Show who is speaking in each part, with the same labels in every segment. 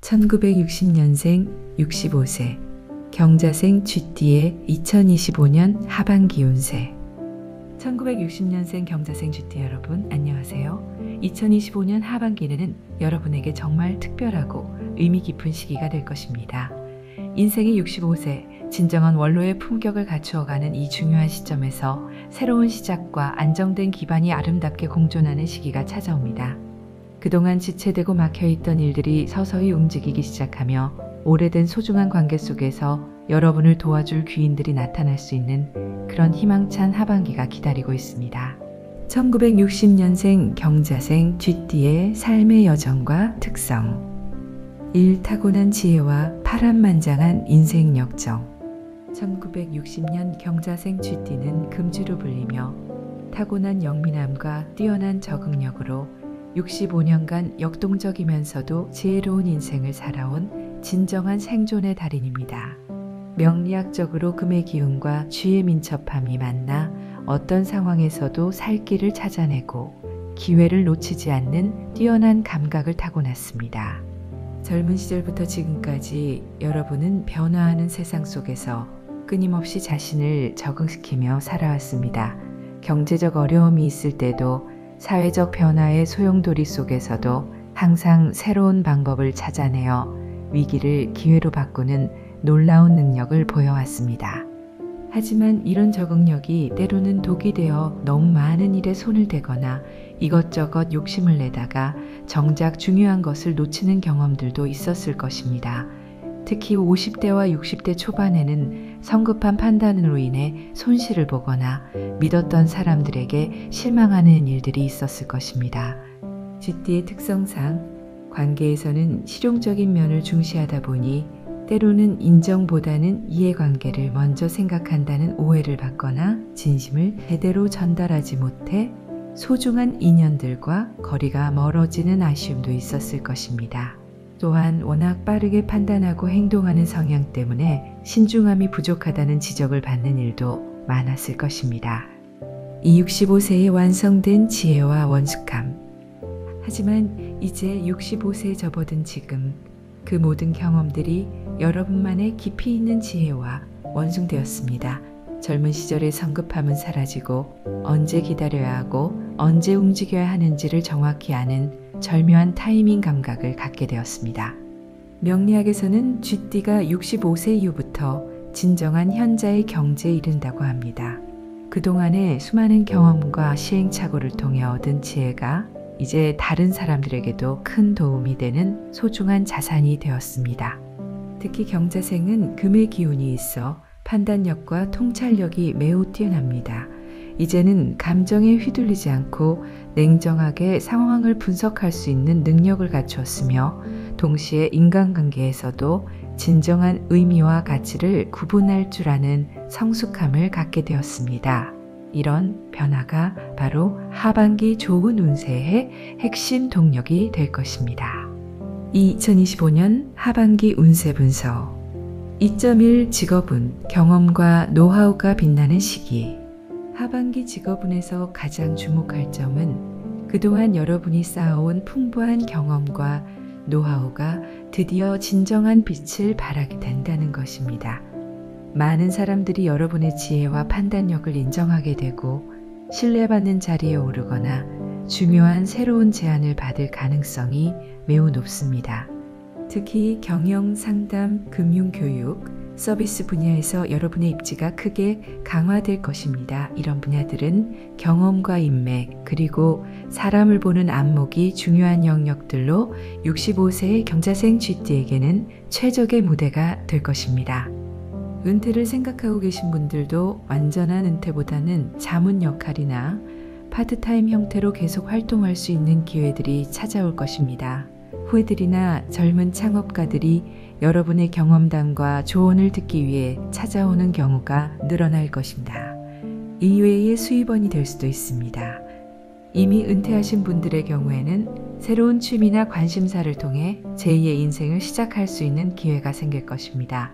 Speaker 1: 1960년생 65세 경자생 쥐띠의 2025년 하반기 운세. 1960년생 경자생 쥐띠 여러분 안녕하세요. 2025년 하반기는 여러분에게 정말 특별하고 의미 깊은 시기가 될 것입니다. 인생의 65세 진정한 원로의 품격을 갖추어가는 이 중요한 시점에서 새로운 시작과 안정된 기반이 아름답게 공존하는 시기가 찾아옵니다. 그동안 지체되고 막혀있던 일들이 서서히 움직이기 시작하며 오래된 소중한 관계 속에서 여러분을 도와줄 귀인들이 나타날 수 있는 그런 희망찬 하반기가 기다리고 있습니다. 1960년생 경자생 쥐띠의 삶의 여정과 특성. 타고난 지혜와 파란만장한 인생 역정. 1960년 경자생 쥐띠는 금쥐로 불리며 타고난 영민함과 뛰어난 적응력으로 65년간 역동적이면서도 지혜로운 인생을 살아온 진정한 생존의 달인입니다. 명리학적으로 금의 기운과 쥐의 민첩함이 만나 어떤 상황에서도 살 길을 찾아내고 기회를 놓치지 않는 뛰어난 감각을 타고났습니다. 젊은 시절부터 지금까지 여러분은 변화하는 세상 속에서 끊임없이 자신을 적응시키며 살아왔습니다. 경제적 어려움이 있을 때도 사회적 변화의 소용돌이 속에서도 항상 새로운 방법을 찾아내어 위기를 기회로 바꾸는 놀라운 능력을 보여왔습니다. 하지만 이런 적응력이 때로는 독이 되어 너무 많은 일에 손을 대거나 이것저것 욕심을 내다가 정작 중요한 것을 놓치는 경험들도 있었을 것입니다. 특히 50대와 60대 초반에는 성급한 판단으로 인해 손실을 보거나 믿었던 사람들에게 실망하는 일들이 있었을 것입니다. 쥐띠의 특성상 관계에서는 실용적인 면을 중시하다 보니 때로는 인정보다는 이해관계를 먼저 생각한다는 오해를 받거나 진심을 제대로 전달하지 못해 소중한 인연들과 거리가 멀어지는 아쉬움도 있었을 것입니다. 또한 워낙 빠르게 판단하고 행동하는 성향 때문에 신중함이 부족하다는 지적을 받는 일도 많았을 것입니다. 이 65세에 완성된 지혜와 원숙함. 하지만 이제 65세에 접어든 지금 그 모든 경험들이 여러분만의 깊이 있는 지혜와 원숭되었습니다. 젊은 시절의 성급함은 사라지고 언제 기다려야 하고 언제 움직여야 하는지를 정확히 아는 절묘한 타이밍 감각을 갖게 되었습니다. 명리학에서는 쥐띠가 65세 이후부터 진정한 현자의 경지에 이른다고 합니다. 그동안의 수많은 경험과 시행착오를 통해 얻은 지혜가 이제 다른 사람들에게도 큰 도움이 되는 소중한 자산이 되었습니다. 특히 경자생은 금의 기운이 있어 판단력과 통찰력이 매우 뛰어납니다. 이제는 감정에 휘둘리지 않고 냉정하게 상황을 분석할 수 있는 능력을 갖추었으며 동시에 인간관계에서도 진정한 의미와 가치를 구분할 줄 아는 성숙함을 갖게 되었습니다. 이런 변화가 바로 하반기 좋은 운세의 핵심 동력이 될 것입니다. 2025년 하반기 운세 분석. 2.1 직업운, 경험과 노하우가 빛나는 시기. 하반기 직업운에서 가장 주목할 점은 그동안 여러분이 쌓아온 풍부한 경험과 노하우가 드디어 진정한 빛을 발하게 된다는 것입니다. 많은 사람들이 여러분의 지혜와 판단력을 인정하게 되고 신뢰받는 자리에 오르거나 중요한 새로운 제안을 받을 가능성이 매우 높습니다. 특히 경영, 상담, 금융, 교육, 서비스 분야에서 여러분의 입지가 크게 강화될 것입니다. 이런 분야들은 경험과 인맥 그리고 사람을 보는 안목이 중요한 영역들로 65세의 경자생 쥐띠에게는 최적의 무대가 될 것입니다. 은퇴를 생각하고 계신 분들도 완전한 은퇴보다는 자문 역할이나 파트타임 형태로 계속 활동할 수 있는 기회들이 찾아올 것입니다. 후배들이나 젊은 창업가들이 여러분의 경험담과 조언을 듣기 위해 찾아오는 경우가 늘어날 것입니다. 이외의 수입원이 될 수도 있습니다. 이미 은퇴하신 분들의 경우에는 새로운 취미나 관심사를 통해 제2의 인생을 시작할 수 있는 기회가 생길 것입니다.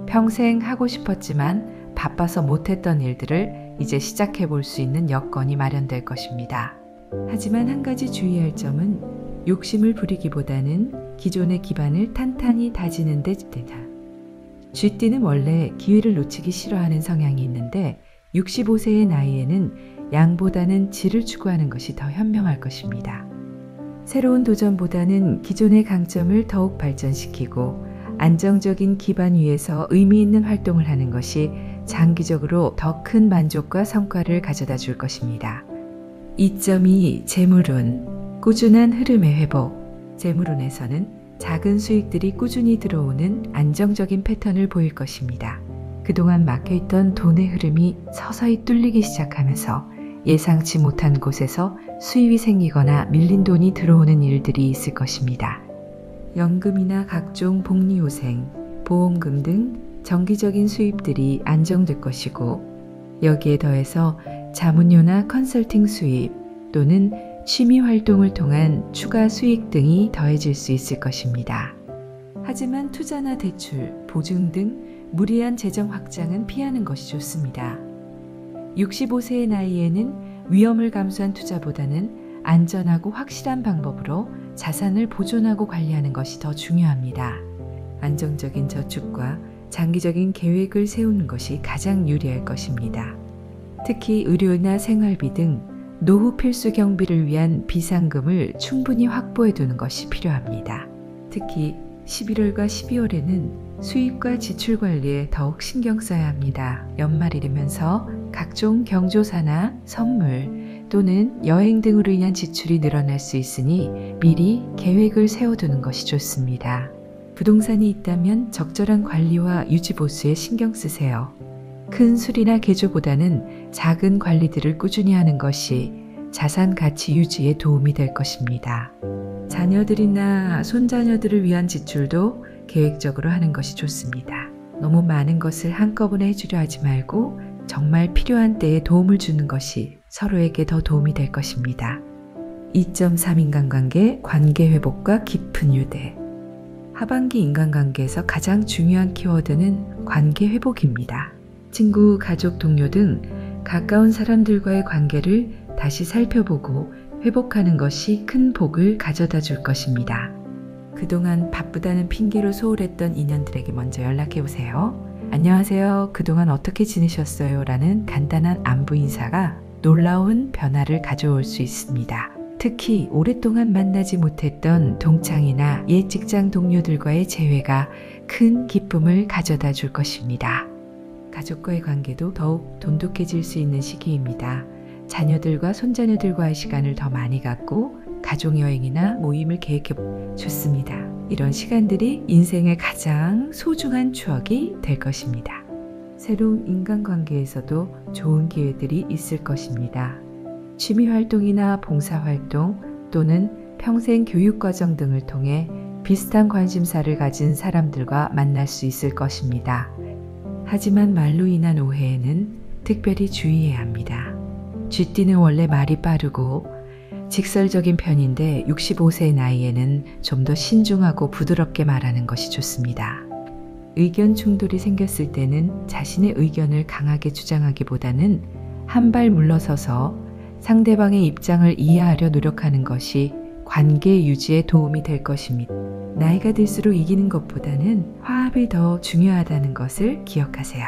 Speaker 1: 평생 하고 싶었지만 바빠서 못했던 일들을 이제 시작해 볼 수 있는 여건이 마련될 것입니다. 하지만 한 가지 주의할 점은 욕심을 부리기보다는 기존의 기반을 탄탄히 다지는 데 집중다. 쥐띠는 원래 기회를 놓치기 싫어하는 성향이 있는데 65세의 나이에는 양보다는 질을 추구하는 것이 더 현명할 것입니다. 새로운 도전보다는 기존의 강점을 더욱 발전시키고 안정적인 기반 위에서 의미 있는 활동을 하는 것이 장기적으로 더 큰 만족과 성과를 가져다 줄 것입니다. 2.2 재물운, 꾸준한 흐름의 회복. 재물운에서는 작은 수익들이 꾸준히 들어오는 안정적인 패턴을 보일 것입니다. 그동안 막혀있던 돈의 흐름이 서서히 뚫리기 시작하면서 예상치 못한 곳에서 수입이 생기거나 밀린 돈이 들어오는 일들이 있을 것입니다. 연금이나 각종 복리후생, 보험금 등 정기적인 수입들이 안정될 것이고 여기에 더해서 자문료나 컨설팅 수입 또는 취미 활동을 통한 추가 수익 등이 더해질 수 있을 것입니다. 하지만 투자나 대출, 보증 등 무리한 재정 확장은 피하는 것이 좋습니다. 65세의 나이에는 위험을 감수한 투자보다는 안전하고 확실한 방법으로 자산을 보존하고 관리하는 것이 더 중요합니다. 안정적인 저축과 장기적인 계획을 세우는 것이 가장 유리할 것입니다. 특히 의료나 생활비 등 노후 필수 경비를 위한 비상금을 충분히 확보해 두는 것이 필요합니다. 특히 11월과 12월에는 수입과 지출 관리에 더욱 신경 써야 합니다. 연말이 되면서 각종 경조사나 선물 또는 여행 등으로 인한 지출이 늘어날 수 있으니 미리 계획을 세워두는 것이 좋습니다. 부동산이 있다면 적절한 관리와 유지 보수에 신경 쓰세요. 큰 수리나 개조보다는 작은 관리들을 꾸준히 하는 것이 자산 가치 유지에 도움이 될 것입니다. 자녀들이나 손자녀들을 위한 지출도 계획적으로 하는 것이 좋습니다. 너무 많은 것을 한꺼번에 해주려 하지 말고 정말 필요한 때에 도움을 주는 것이 서로에게 더 도움이 될 것입니다. 2.3 인간관계, 관계 회복과 깊은 유대. 하반기 인간관계에서 가장 중요한 키워드는 관계 회복입니다. 친구, 가족, 동료 등 가까운 사람들과의 관계를 다시 살펴보고 회복하는 것이 큰 복을 가져다 줄 것입니다. 그동안 바쁘다는 핑계로 소홀했던 인연들에게 먼저 연락해보세요. 안녕하세요. 그동안 어떻게 지내셨어요? 라는 간단한 안부 인사가 놀라운 변화를 가져올 수 있습니다. 특히 오랫동안 만나지 못했던 동창이나 옛 직장 동료들과의 재회가 큰 기쁨을 가져다 줄 것입니다. 가족과의 관계도 더욱 돈독해질 수 있는 시기입니다. 자녀들과 손자녀들과의 시간을 더 많이 갖고 가족여행이나 모임을 계획해 좋습니다. 이런 시간들이 인생의 가장 소중한 추억이 될 것입니다. 새로운 인간관계에서도 좋은 기회들이 있을 것입니다. 취미활동이나 봉사활동 또는 평생 교육과정 등을 통해 비슷한 관심사를 가진 사람들과 만날 수 있을 것입니다. 하지만 말로 인한 오해에는 특별히 주의해야 합니다. 쥐띠는 원래 말이 빠르고 직설적인 편인데 65세 나이에는 좀 더 신중하고 부드럽게 말하는 것이 좋습니다. 의견 충돌이 생겼을 때는 자신의 의견을 강하게 주장하기보다는 한 발 물러서서 상대방의 입장을 이해하려 노력하는 것이 관계 유지에 도움이 될 것입니다. 나이가 들수록 이기는 것보다는 화합이 더 중요하다는 것을 기억하세요.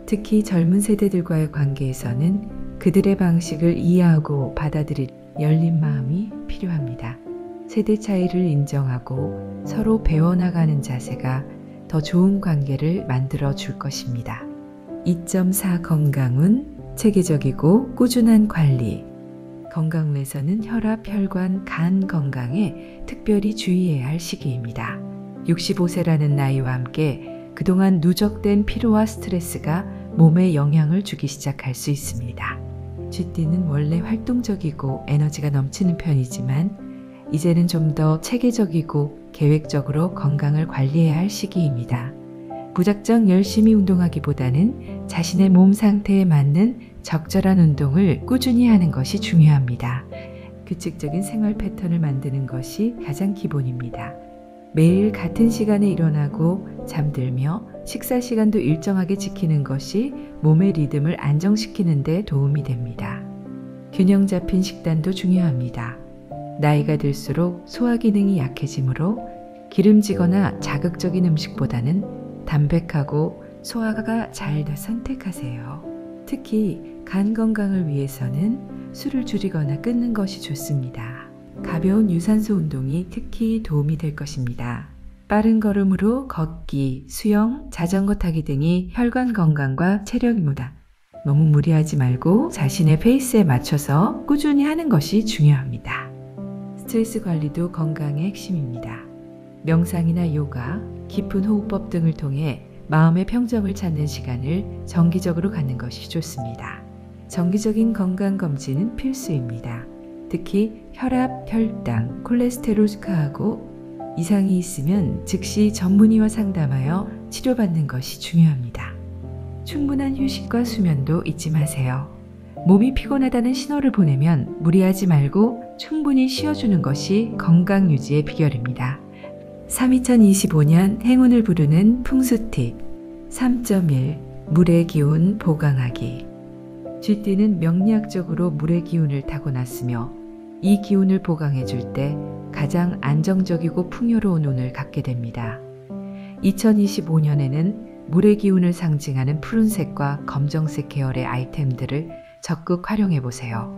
Speaker 1: 특히 젊은 세대들과의 관계에서는 그들의 방식을 이해하고 받아들일 열린 마음이 필요합니다. 세대 차이를 인정하고 서로 배워나가는 자세가 더 좋은 관계를 만들어 줄 것입니다. 2.4 건강운, 체계적이고 꾸준한 관리. 건강운에서는 혈압, 혈관, 간 건강에 특별히 주의해야 할 시기입니다. 65세라는 나이와 함께 그동안 누적된 피로와 스트레스가 몸에 영향을 주기 시작할 수 있습니다. 쥐띠는 원래 활동적이고 에너지가 넘치는 편이지만 이제는 좀 더 체계적이고 계획적으로 건강을 관리해야 할 시기입니다. 무작정 열심히 운동하기보다는 자신의 몸 상태에 맞는 적절한 운동을 꾸준히 하는 것이 중요합니다. 규칙적인 생활 패턴을 만드는 것이 가장 기본입니다. 매일 같은 시간에 일어나고 잠들며 식사 시간도 일정하게 지키는 것이 몸의 리듬을 안정시키는 데 도움이 됩니다. 균형 잡힌 식단도 중요합니다. 나이가 들수록 소화 기능이 약해지므로 기름지거나 자극적인 음식보다는 담백하고 소화가 잘 돼 선택하세요. 특히 간 건강을 위해서는 술을 줄이거나 끊는 것이 좋습니다. 가벼운 유산소 운동이 특히 도움이 될 것입니다. 빠른 걸음으로 걷기, 수영, 자전거 타기 등이 혈관 건강과 체력 유무다. 너무 무리하지 말고 자신의 페이스에 맞춰서 꾸준히 하는 것이 중요합니다. 스트레스 관리도 건강의 핵심입니다. 명상이나 요가, 깊은 호흡법 등을 통해 마음의 평정을 찾는 시간을 정기적으로 갖는 것이 좋습니다. 정기적인 건강검진은 필수입니다. 특히 혈압, 혈당, 콜레스테롤 체크하고 이상이 있으면 즉시 전문의와 상담하여 치료받는 것이 중요합니다. 충분한 휴식과 수면도 잊지 마세요. 몸이 피곤하다는 신호를 보내면 무리하지 말고 충분히 쉬어주는 것이 건강 유지의 비결입니다. 2025년 행운을 부르는 풍수 팁 3.1 물의 기운 보강하기. 쥐띠는 명리학적으로 물의 기운을 타고났으며 이 기운을 보강해 줄 때 가장 안정적이고 풍요로운 운을 갖게 됩니다. 2025년에는 물의 기운을 상징하는 푸른색과 검정색 계열의 아이템들을 적극 활용해 보세요.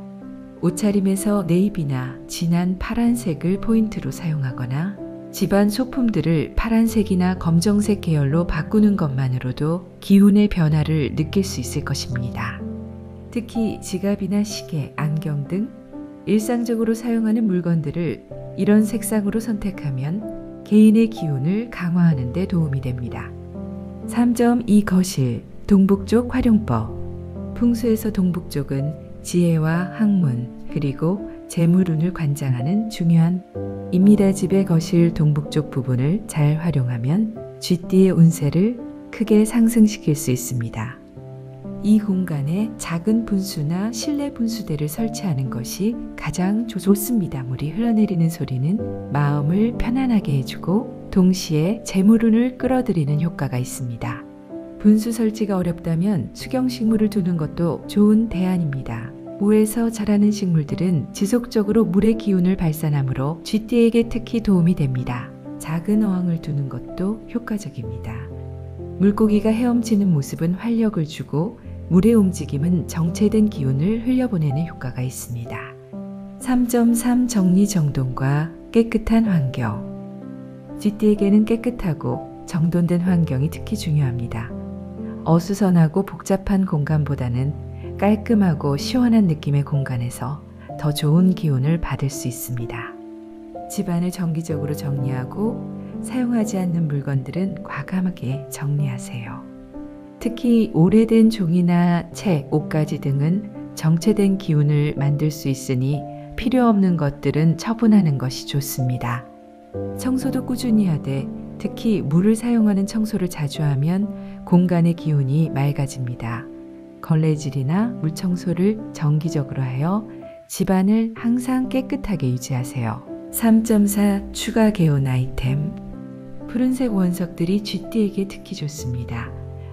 Speaker 1: 옷차림에서 네이비나 진한 파란색을 포인트로 사용하거나 집안 소품들을 파란색이나 검정색 계열로 바꾸는 것만으로도 기운의 변화를 느낄 수 있을 것입니다. 특히 지갑이나 시계, 안경 등 일상적으로 사용하는 물건들을 이런 색상으로 선택하면 개인의 기운을 강화하는 데 도움이 됩니다. 3.2 거실, 동북쪽 활용법. 풍수에서 동북쪽은 지혜와 학문, 그리고 재물운을 관장하는 중요한 입니다. 집의 거실 동북쪽 부분을 잘 활용하면 쥐띠의 운세를 크게 상승시킬 수 있습니다. 이 공간에 작은 분수나 실내 분수대를 설치하는 것이 가장 좋습니다. 물이 흘러내리는 소리는 마음을 편안하게 해주고 동시에 재물운을 끌어들이는 효과가 있습니다. 분수 설치가 어렵다면 수경식물을 두는 것도 좋은 대안입니다. 무에서 자라는 식물들은 지속적으로 물의 기운을 발산하므로 쥐띠에게 특히 도움이 됩니다. 작은 어항을 두는 것도 효과적입니다. 물고기가 헤엄치는 모습은 활력을 주고 물의 움직임은 정체된 기운을 흘려보내는 효과가 있습니다. 3.3 정리정돈과 깨끗한 환경. 쥐띠에게는 깨끗하고 정돈된 환경이 특히 중요합니다. 어수선하고 복잡한 공간보다는 깔끔하고 시원한 느낌의 공간에서 더 좋은 기운을 받을 수 있습니다. 집안을 정기적으로 정리하고 사용하지 않는 물건들은 과감하게 정리하세요. 특히 오래된 종이나 책, 옷가지 등은 정체된 기운을 만들 수 있으니 필요 없는 것들은 처분하는 것이 좋습니다. 청소도 꾸준히 하되 특히 물을 사용하는 청소를 자주 하면 공간의 기운이 맑아집니다. 걸레질이나 물청소를 정기적으로 하여 집안을 항상 깨끗하게 유지하세요. 3.4 추가 개운 아이템. 푸른색 원석들이 쥐띠에게 특히 좋습니다.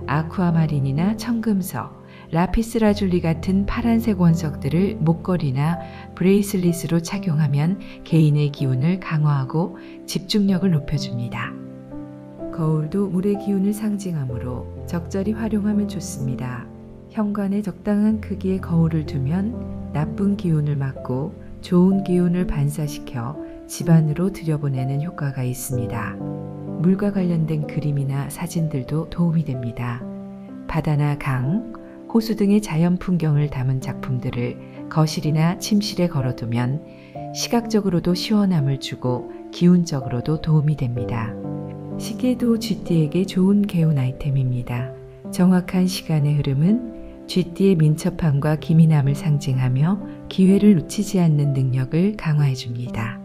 Speaker 1: 아쿠아마린이나 청금석, 라피스라줄리 같은 파란색 원석들을 목걸이나 브레이슬릿으로 착용하면 개인의 기운을 강화하고 집중력을 높여줍니다. 거울도 물의 기운을 상징하므로 적절히 활용하면 좋습니다. 현관에 적당한 크기의 거울을 두면 나쁜 기운을 막고 좋은 기운을 반사시켜 집안으로 들여보내는 효과가 있습니다. 물과 관련된 그림이나 사진들도 도움이 됩니다. 바다나 강, 호수 등의 자연 풍경을 담은 작품들을 거실이나 침실에 걸어두면 시각적으로도 시원함을 주고 기운적으로도 도움이 됩니다. 시계도 쥐띠에게 좋은 개운 아이템입니다. 정확한 시간의 흐름은 쥐띠의 민첩함과 기민함을 상징하며 기회를 놓치지 않는 능력을 강화해줍니다.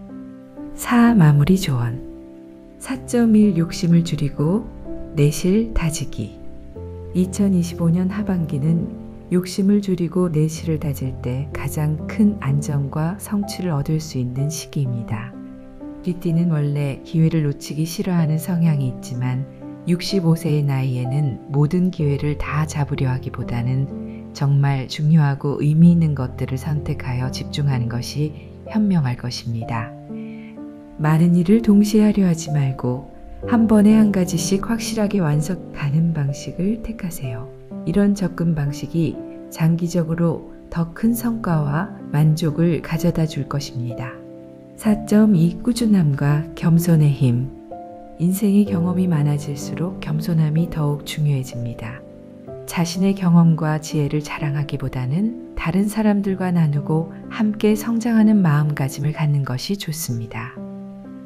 Speaker 1: 4. 마무리 조언. 4.1 욕심을 줄이고 내실 다지기. 2025년 하반기는 욕심을 줄이고 내실을 다질 때 가장 큰 안정과 성취를 얻을 수 있는 시기입니다. 쥐띠는 원래 기회를 놓치기 싫어하는 성향이 있지만 65세의 나이에는 모든 기회를 다 잡으려 하기보다는 정말 중요하고 의미 있는 것들을 선택하여 집중하는 것이 현명할 것입니다. 많은 일을 동시에 하려 하지 말고 한 번에 한 가지씩 확실하게 완성하는 방식을 택하세요. 이런 접근 방식이 장기적으로 더 큰 성과와 만족을 가져다 줄 것입니다. 4.2 꾸준함과 겸손의 힘. 인생의 경험이 많아질수록 겸손함이 더욱 중요해집니다. 자신의 경험과 지혜를 자랑하기보다는 다른 사람들과 나누고 함께 성장하는 마음가짐을 갖는 것이 좋습니다.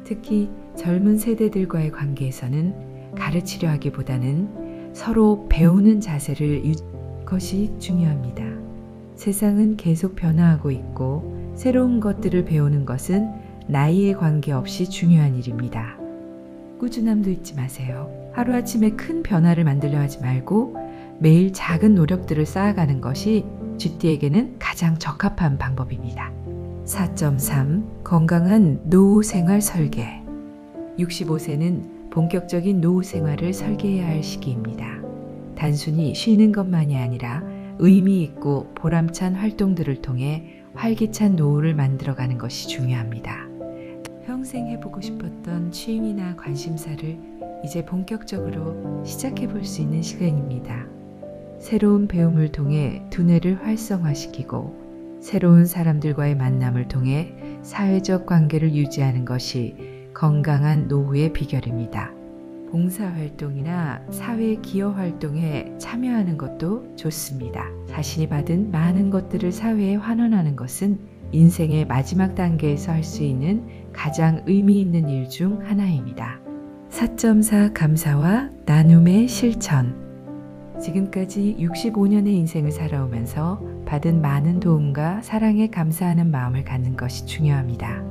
Speaker 1: 특히 젊은 세대들과의 관계에서는 가르치려 하기보다는 서로 배우는 자세를 유지하는 것이 중요합니다. 세상은 계속 변화하고 있고 새로운 것들을 배우는 것은 나이에 관계없이 중요한 일입니다. 꾸준함도 잊지 마세요. 하루아침에 큰 변화를 만들려 하지 말고 매일 작은 노력들을 쌓아가는 것이 GT에게는 가장 적합한 방법입니다. 4.3 건강한 노후 생활 설계. 65세는 본격적인 노후 생활을 설계해야 할 시기입니다. 단순히 쉬는 것만이 아니라 의미 있고 보람찬 활동들을 통해 활기찬 노후를 만들어가는 것이 중요합니다. 평생 해보고 싶었던 취미나 관심사를 이제 본격적으로 시작해 볼 수 있는 시간입니다. 새로운 배움을 통해 두뇌를 활성화시키고 새로운 사람들과의 만남을 통해 사회적 관계를 유지하는 것이 건강한 노후의 비결입니다. 봉사활동이나 사회 기여 활동에 참여하는 것도 좋습니다. 자신이 받은 많은 것들을 사회에 환원하는 것은 인생의 마지막 단계에서 할 수 있는 가장 의미 있는 일 중 하나입니다. 4.4 감사와 나눔의 실천. 지금까지 65년의 인생을 살아오면서 받은 많은 도움과 사랑에 감사하는 마음을 갖는 것이 중요합니다.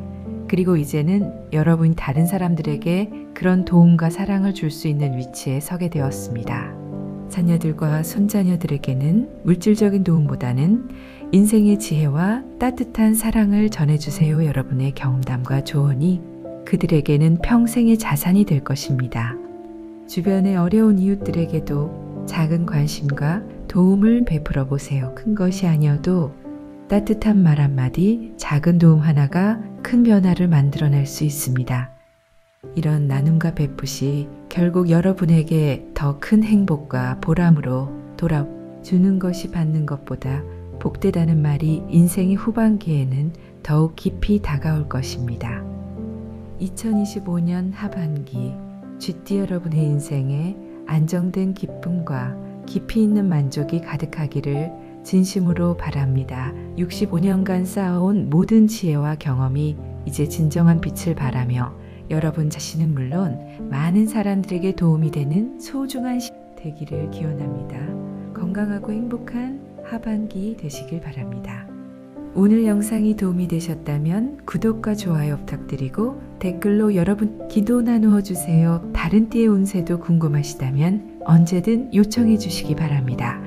Speaker 1: 그리고 이제는 여러분이 다른 사람들에게 그런 도움과 사랑을 줄 수 있는 위치에 서게 되었습니다. 자녀들과 손자녀들에게는 물질적인 도움보다는 인생의 지혜와 따뜻한 사랑을 전해주세요. 여러분의 경험담과 조언이 그들에게는 평생의 자산이 될 것입니다. 주변의 어려운 이웃들에게도 작은 관심과 도움을 베풀어 보세요. 큰 것이 아니어도 따뜻한 말 한마디, 작은 도움 하나가 큰 변화를 만들어낼 수 있습니다. 이런 나눔과 베푸시 결국 여러분에게 더 큰 행복과 보람으로 돌아주는 것이 받는 것보다 복되다는 말이 인생의 후반기에는 더욱 깊이 다가올 것입니다. 2025년 하반기 GT 여러분의 인생에 안정된 기쁨과 깊이 있는 만족이 가득하기를 진심으로 바랍니다. 65년간 쌓아온 모든 지혜와 경험이 이제 진정한 빛을 발하며 여러분 자신은 물론 많은 사람들에게 도움이 되는 소중한 시간이 되기를 기원합니다. 건강하고 행복한 하반기 되시길 바랍니다. 오늘 영상이 도움이 되셨다면 구독과 좋아요 부탁드리고 댓글로 여러분 기도 나누어 주세요. 다른 띠의 운세도 궁금하시다면 언제든 요청해 주시기 바랍니다.